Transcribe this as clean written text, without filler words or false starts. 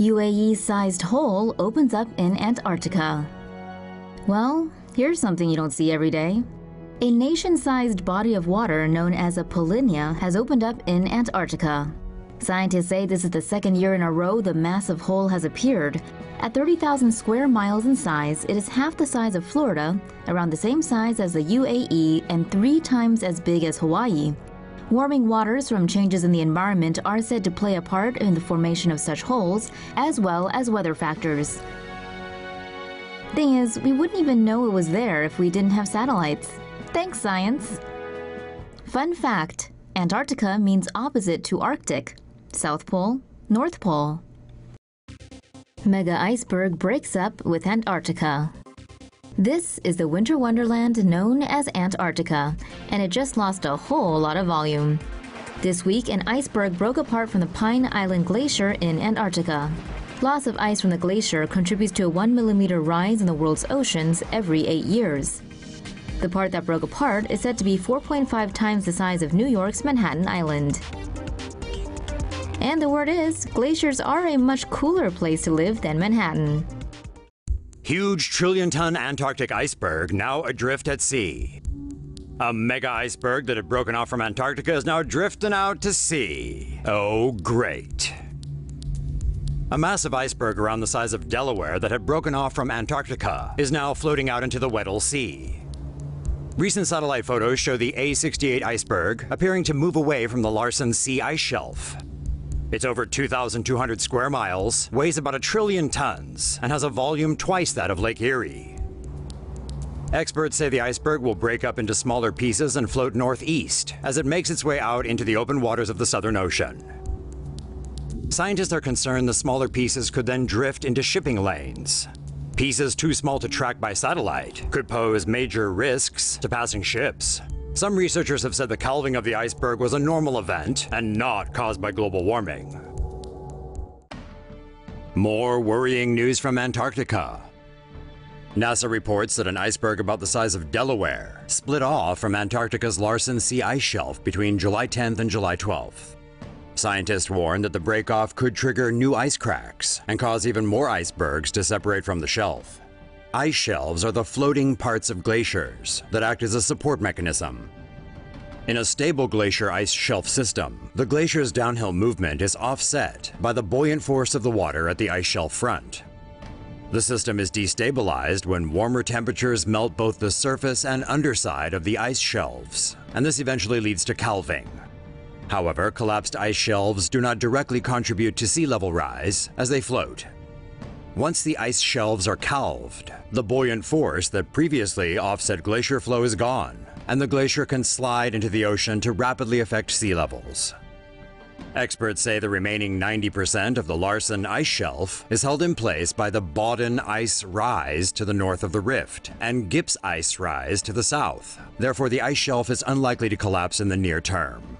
UAE-sized hole opens up in Antarctica. Well, here's something you don't see every day. A nation-sized body of water known as a Polynya has opened up in Antarctica. Scientists say this is the second year in a row the massive hole has appeared. At 30,000 square miles in size, it is half the size of Florida, around the same size as the UAE, and 3 times as big as Hawaii. Warming waters from changes in the environment are said to play a part in the formation of such holes, as well as weather factors. Thing is, we wouldn't even know it was there if we didn't have satellites. Thanks, science! Fun fact, Antarctica means opposite to Arctic. South Pole, North Pole. Mega iceberg breaks up with Antarctica. This is the winter wonderland known as Antarctica, and it just lost a whole lot of volume. This week, an iceberg broke apart from the Pine Island Glacier in Antarctica. Loss of ice from the glacier contributes to a 1 millimeter rise in the world's oceans every 8 years. The part that broke apart is said to be 4.5 times the size of New York's Manhattan Island. And the word is, glaciers are a much cooler place to live than Manhattan. Huge trillion-ton Antarctic iceberg now adrift at sea. A mega iceberg that had broken off from Antarctica is now drifting out to sea. Oh, great. A massive iceberg around the size of Delaware that had broken off from Antarctica is now floating out into the Weddell Sea. Recent satellite photos show the A68 iceberg appearing to move away from the Larsen Sea ice shelf. It's over 2,200 square miles, weighs about 1 trillion tons, and has a volume twice that of Lake Erie. Experts say the iceberg will break up into smaller pieces and float northeast as it makes its way out into the open waters of the Southern Ocean. Scientists are concerned the smaller pieces could then drift into shipping lanes. Pieces too small to track by satellite could pose major risks to passing ships. Some researchers have said the calving of the iceberg was a normal event and not caused by global warming. More worrying news from Antarctica. NASA reports that an iceberg about the size of Delaware split off from Antarctica's Larsen Sea ice shelf between July 10th and July 12th. Scientists warn that the breakoff could trigger new ice cracks and cause even more icebergs to separate from the shelf. Ice shelves are the floating parts of glaciers that act as a support mechanism. In a stable glacier ice shelf system, the glacier's downhill movement is offset by the buoyant force of the water at the ice shelf front. The system is destabilized when warmer temperatures melt both the surface and underside of the ice shelves, and this eventually leads to calving. However, collapsed ice shelves do not directly contribute to sea level rise as they float. Once the ice shelves are calved, the buoyant force that previously offset glacier flow is gone, and the glacier can slide into the ocean to rapidly affect sea levels. Experts say the remaining 90% of the Larsen ice shelf is held in place by the Bowden ice rise to the north of the rift and Gips ice rise to the south. Therefore, the ice shelf is unlikely to collapse in the near term.